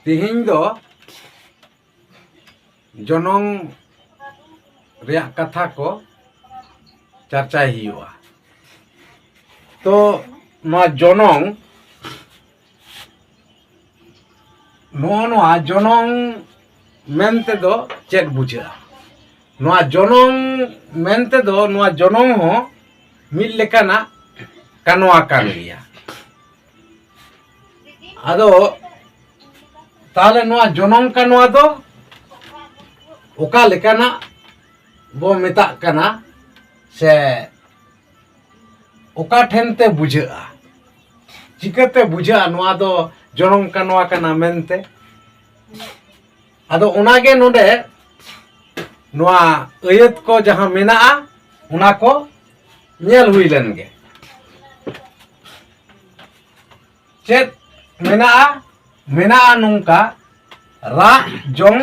तिहिं दो जनों रिया कथा को चर्चा ही हुआ। तो नवा जनों नवा जनों मेनते दो चेक बुझा नवा जनों मेनते दो नवा जनों हो मिल लेकाना कानवा कान गया। आदो ताले नवा जनों कानवा दो ओका लेकाना बो मेता कना से ओका ठेनते बुझा चिकाते बुझा नवा दो जनों कानवा कना मेनते। आदो उनागे नोडे नवा अयत को जहां मेना उना को नेल हुई लेनगे चेत मेना नुंका रा जोंग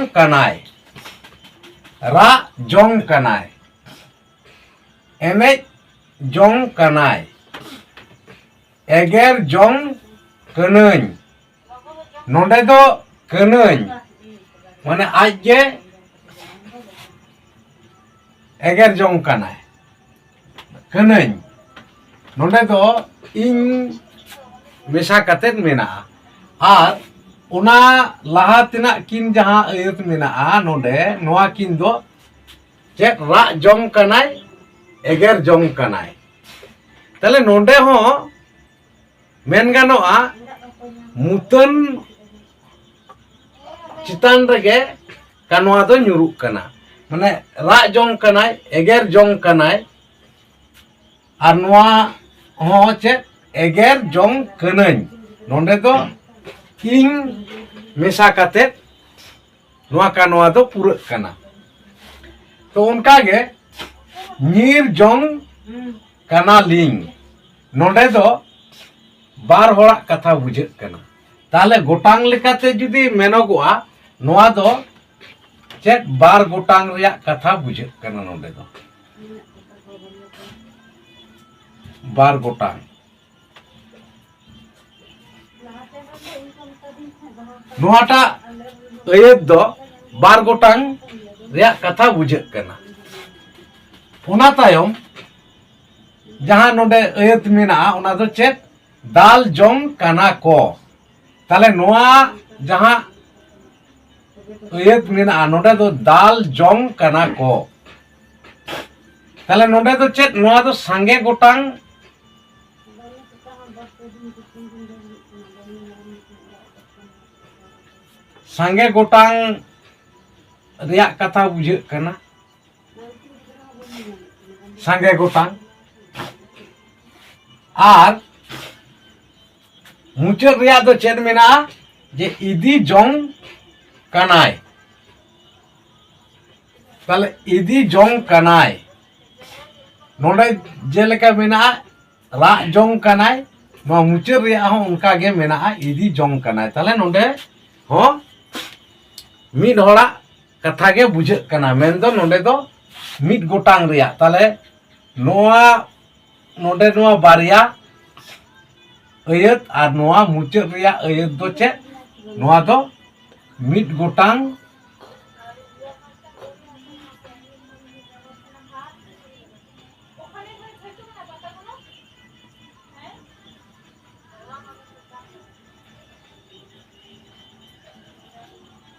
कनाय एने जोंग कनाय एगेर जोंग कनई नोडे दो कनई माने आज जे एगेर जोंग कनाय कनई नोडे दो इन मेशा कतेत मेना आर उना लहा तिना किन जहां अयत मेना नोडे नोआ किन दो चेक रा जोंग कनाय एगेर जोंग कनाय। तले नोडे हो मेन गानोआ मुतन चितान रगे कानवा दो ᱧᱩᱨᱩᱜ कना माने रा जोंग कनाय एगेर जोंग कनाय आर नोआ हो चेक एगेर जोंग कनई नोडे दो किंग मेशा काते नोआ कानवा दो पूरा कना। तो उनका गे नीर जोंग कना लिंग नोडे दो बार होड़ा कथा बुझे कना। ताले गोटांग लेकाते जुदी मेनोगोआ नोआ दो चेक बार गोटांग रिया कथा बुझे कना। नोडे दो बार गोटांग नोआटा अयत दो बार गोटांग रिया कथा बुझे कना। उना तायम जहां नोडे अयत मेना उना दो चेक दाल जोंग कना को। ताले नोआ जहां अयत मेना नोडे दो दाल जोंग कना को। ताले नोडे दो चेक नोआ दो सांगे गोटांग सांगे गोटांग रिया कथा बुझे कना। सांगे गोटांग आर मुचाद रिया दो चेद मेना जे इदी जोंग कनाय। ताले इदी जोंग कनाय नोडे जेलेका मेना रा जोंग कनाय नो मुचाद रिया हो उनका गे मेना इदी जोंग कनाय। ताले नोडे हो मिड होड़ा कथा गे बुझे कना मेन दो नोडे दो मिड गोटांग रिया। ताले नोआ नोडे नोआ बारिया अयत आर नोआ मुचाद रिया अयत दो चे नोआ दो मिड गोटांग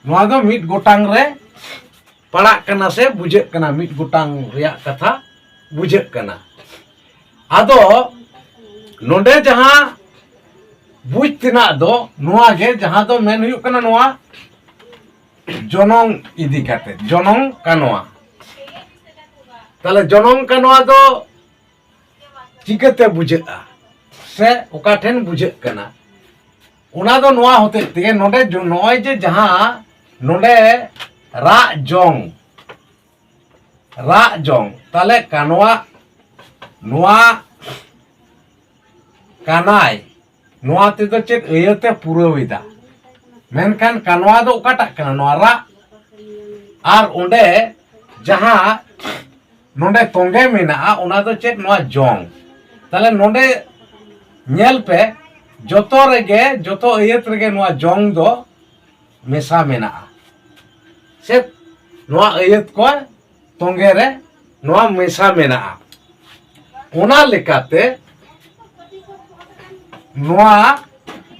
नोआ दो मिड गोटांग रे पड़ा कना से बुझे कना मिड गोटांग रिया कथा बुझे कना। आदो नोडे जहां बुझ तिना दो नोआ गे जहां दो मेन हुयु कना नोआ जनों इदी काते जनों कानवा। ताले जनों कानवा दो चिकाते बुझेआ से ओका ठेन बुझे कना उना दो नोआ होते ते नोडे नोय जे जहां नोडे रा जोंग ताले कानवा नोआ कानाय नोआ ते दो चेक अयते पुरविदा मेनखान कानवा दो ओकाटा कना नोआ रा आर ओंडे जहां नोडे तोंगे मेना उना दो चेक नोआ जोंग। ताले नोडे नेल पे जोतो रेगे जोतो अयत रेगे नोआ जोंग दो ᱢᱮᱥᱟ ᱢᱮᱱᱟᱜᱼᱟ ᱥᱮ ᱱᱚᱣᱟ ᱟᱹᱭᱟᱹᱛ ᱠᱚ ᱛᱚᱸᱜᱮ ᱨᱮ ᱱᱚᱣᱟ ᱢᱮᱥᱟ ᱢᱮᱱᱟᱜᱼᱟ ᱚᱱᱟ ᱞᱮᱠᱟᱛᱮ ᱱᱚᱣᱟ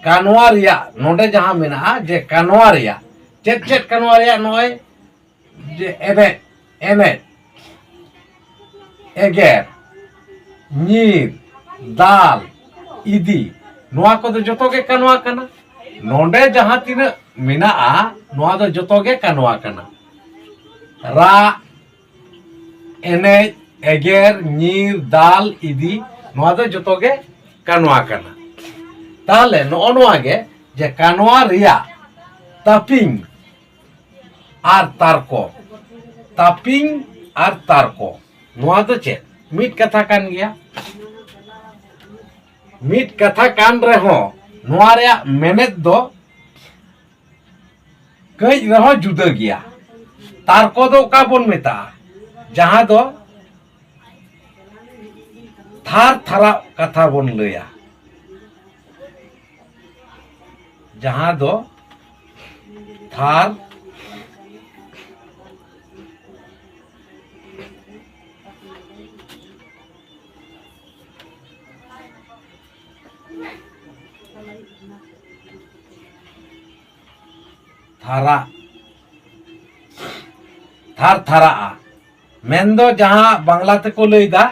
ᱠᱟᱱᱣᱟ ᱨᱮᱭᱟᱜ ᱱᱚᱰᱮ ᱡᱟᱦᱟᱸ ᱢᱮᱱᱟᱜᱼᱟ ᱡᱮ ᱠᱟᱱᱣᱟ ᱨᱮᱭᱟᱜ ᱪᱮᱫ ᱠᱟᱱᱣᱟ ᱨᱮᱭᱟᱜ ᱱᱚᱜᱼᱚᱭ ᱡᱮ ᱮᱱᱮᱡ ᱮᱜᱮᱨ ᱧᱤᱨ ᱫᱟᱞ ᱤᱫᱤ ᱱᱚᱣᱟ ᱠᱚᱫᱚ ᱡᱚᱛᱚ ᱜᱮ ᱠᱟᱱᱣᱟ ᱠᱟᱱᱟ ᱱᱚᱰᱮ ᱡᱟᱦᱟᱸ ᱛᱤᱱᱟᱹᱜ ᱢᱮᱱᱟᱜᱼᱟ ᱱᱚᱣᱟ ᱫᱚ ᱡᱚᱛᱚ ᱜᱮ ᱠᱟᱱᱣᱟ ᱠᱟᱱᱟ ᱨᱟᱜ ᱮᱱᱮᱡ एगेर नीर दाल इदी नोआ दो जोतो गे कानवा कना ताहले नोआ गे जे कानवा रिया तापिंग आर तारको नोआ दो चे मिट कथा कान गया मिट कथा कान रहो नोआ रिया मेनेत दो कई रहो जुदा गया तारको दो का बोन मेता जहां दो थार थारा कथा बोन लया जहां दो थार थारा थार थारा मेंदो जहां बांग्ला तेको लैदा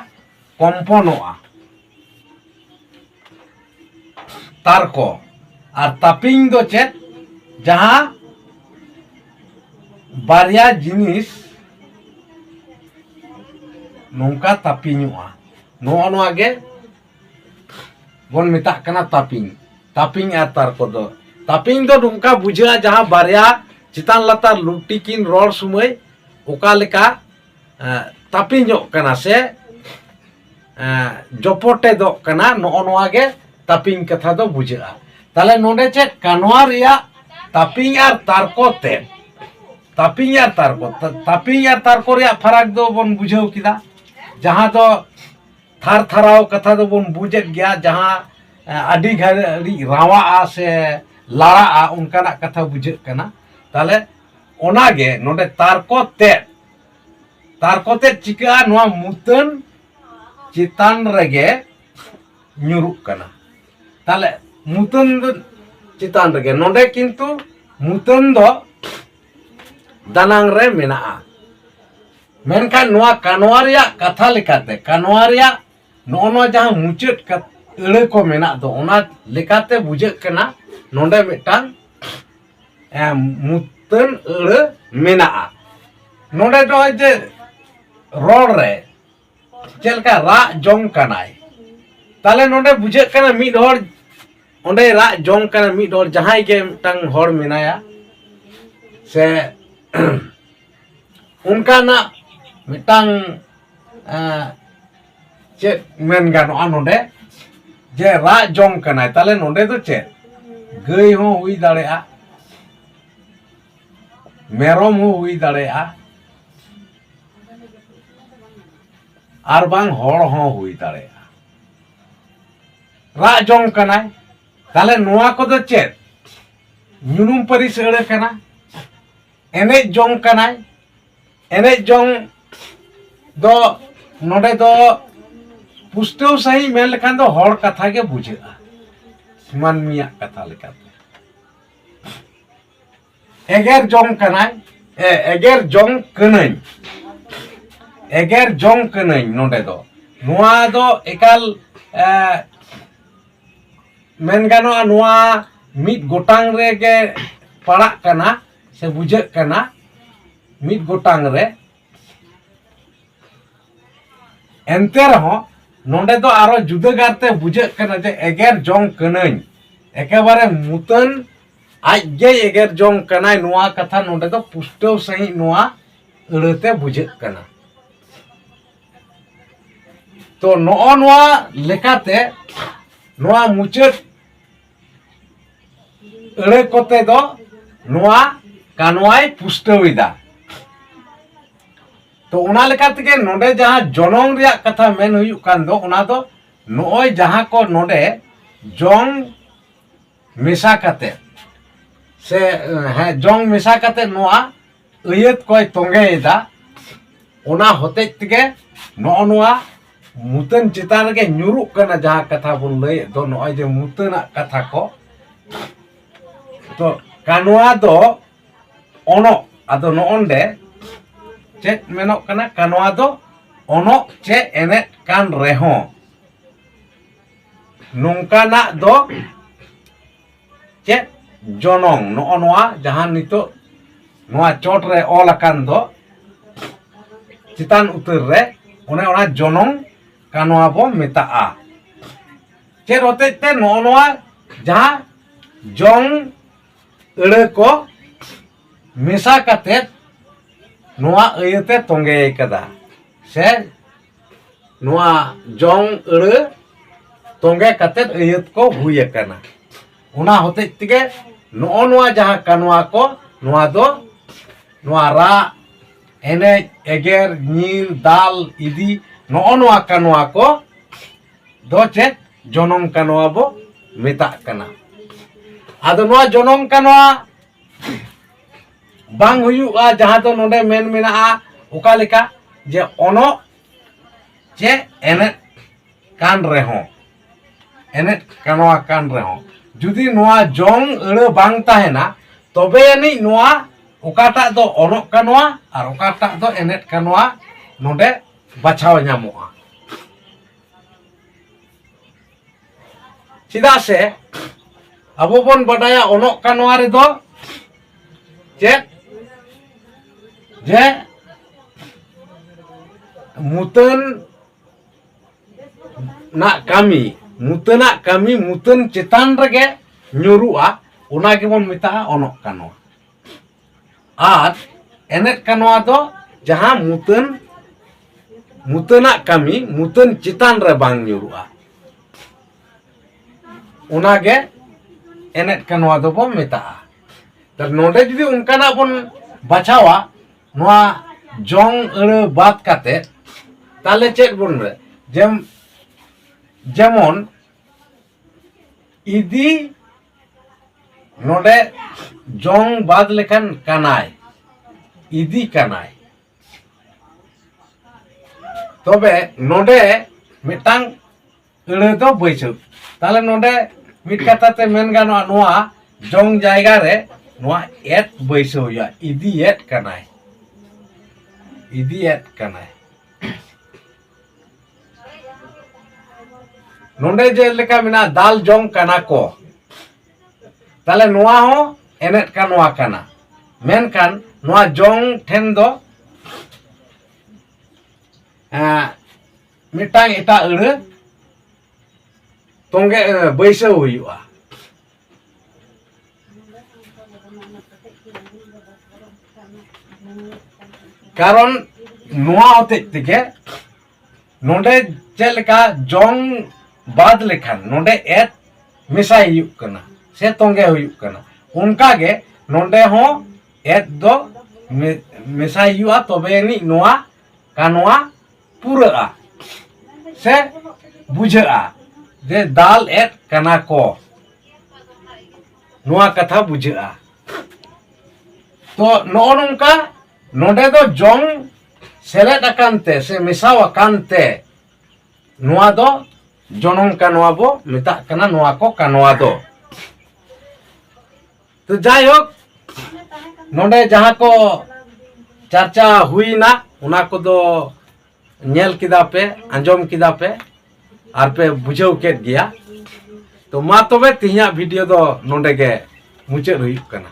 कम्पनोआ तारको और तापिंग दो चेत जहां बारिया जिनिस नोंका तापिंगोआ नोआ गे बोन मेता कना तापिंग और तारको दो तापिंग दो नोंका बुझा जहां बारिया चितान लतार लुटी किन रोड समय ओका लेका तापिंग कना से जपटे दो कना नोआ गे तापिंग कथा दो बुझा ताले नोडे चे कानवा रिया तापिंग और तारको ते तापिंग और तारको रिया फरक दो बन बुझाव किदा जहां दो थार थाराव कथा दो बन बुझे गया जहां आदि घड़ी रावा से लाड़ा उनका कथा बुझे कना ताले ओना गे नोडे तारको ते चिका नोआ मुतन चितान रगे nyuruk kana tale mutan do चितान रगे नोडे किंतु मुतन दो दानांग रे मेनाआ मेनखान नोआ कानवा रिया कथा लेकाते कानवा रिया नोनो जहां मुचाद अड़े को मेना दो ओना लेकाते बुझे कना नोडे मिटांग मुतन अड़े मेनाआ नोडे दो जे रोड रे चलका रा जोंग कनाय ताले नोडे बुझे कना मिड होर ओंडे रा जोंग कना मिड होर जहां के मिटांग होर मेनाया से उनका ना मिटांग चे मेन गानो नोडे जे रा जोंग कनाय ताले नोडे दो चे गई हो हुई दाड़ेआ मेरोम हो हुई दाड़ेआ आर बांग होड़ हो हुई दाड़ेआ रा जोंग कनाय ताले नोआ को दो चे नुनुम परिस अड़े कना एने जोंग कनाय एने जोंग दो नोडे दो पुष्टव सही मेन लेखान दो होड़ कथा के बुझेगा मानमिया कथा लेकाते एगेर जोंग कनाय एगेर जोंग कनाय नोडे दो नोआ दो एकाल मेन गानो नोआ मिट गोटांग रे के पड़ा कना से बुझे कना मिट गोटांग रे एंते रहो नोडे दो आरो जुदा गारते बुझे कना जे एगेर जोंग कनाई एकेबारे मुतन आज जे एगेर जोंग कनाई नोआ कथा नोडे दो पुष्टव सही नोआ अड़ते बुझे कना तो नोआ लेकाते नोआ मुचाद अड़े कोते दो नोआ कानवाय पुष्टविदा तो उना लेकाते के नोडे जहां जनोंग रिया कथा मेन हुयुक कान दो उना दो नोय जहां को नोडे जोंग मेसा काते से हाँ जोंग मेसा कते नोआ अयत कोई तोंगेदा ओना होते तगे नो नोआ मुतन चितान के ᱧᱩᱨᱩᱜ कना जहाँ कथा बन लय दो नोय जे मुतन कथा को तो कानवा दो ओनो आदो नोंडे चेत मेनो कना कानवा दो ओनो चे एने कान रेहो नोंकाना दो चेत जोनोंग नो नोआ जहाँ नितो नोआ चोट रे ऑल अकान दो चितान उतर रे ओने ओना जोनोंग कानवा बो मेताआ चेत होते ते नो नोआ जहाँ जोंग अड़े को मेसा कते नोआ अयते तोंगे कदा से नोआ जोंग अड़े तोंगे कते अयत को हुई कना उना होते तगे नो नोआ जहाँ कानवा को नोआ दो नोआ रा एने एगेर नील दाल इदी नो नोआ कानवा को दो चेत जोनोंग कानवा बो मेता कना आदो नोआ जोनोंग कानवा बांग हुयुआ जहाँ तो नोडे मेन मेना ओका लेका जे ओनो चे एने कान रेहो एने कानवा कान रेहो जुदी नोआ जोंग अड़े बांग ताहेना तबे एनी नोआ ओकाटा दो ओनो कानवा और ओकाटा दो एने कानवा नोडे बाछाव ᱧᱟᱢᱚᱜᱼᱟ चिदा से अबो बन बडाया ओनो कानवा रे दो जे जे मुतन ना कमी मुतना कमी मुतन चितान रगे ᱧᱩᱨᱩᱜᱼᱟ ओना के बन मेता ओनो कानवा आर एने कानवा दो जहाँ मुतन मुतना कमी मुतन चितान रे बांग ᱧᱩᱨᱩᱜᱼᱟ ओना गे एने कानवा दो बो मेता तर नोडे जुदी उनकाना बन बाछावा नोआ जोंग अड़े बात काते ताले चेक बन रे जेमन इदी नोडे जोंग बाद लेखन कानाय इदी कानाय तबे नोडे मिटांग अड़े दो बैसो ताले नोडे मिट कथा ते मेन गानोआ नोआ जोंग जायगा रे नोआ एट बैसो या इदी एट कानाय नोडे जे लेका मिना दाल जोंग काना को ताले नोआ हो एनेट कानवा काना मेनकान नोआ जोंग ठेन दो मिटांग एटा अड़े तोंगे बैसो हुयुआ कारण नोआ होते तगे नोडे चेलका जोंग बाद लेखान नोडे एट मेसा हुयुक कना से तोंगे हुयुक कना उनका गे नोडे हो एट दो मेसा हुयुआ तबे नि नोआ कानवा पूरा से बुझा जे दाल एट कना को नोआ कथा बुझा तो नो नोंका नोडे दो जोंग सेलेट अकानते से मिसाव अकानते नोआ दो जोनोंग कानवा बो मेता कना नोआ को कानवा दो तो जाय होक नोडे जहाँ को चर्चा हुई ना उना को दो नेल किदा पे अंजम किदा पे आर पे बुझाव केट गया तो मा तबे तिहिया वीडियो दो नोडे गे मुचाद हुयुक कना।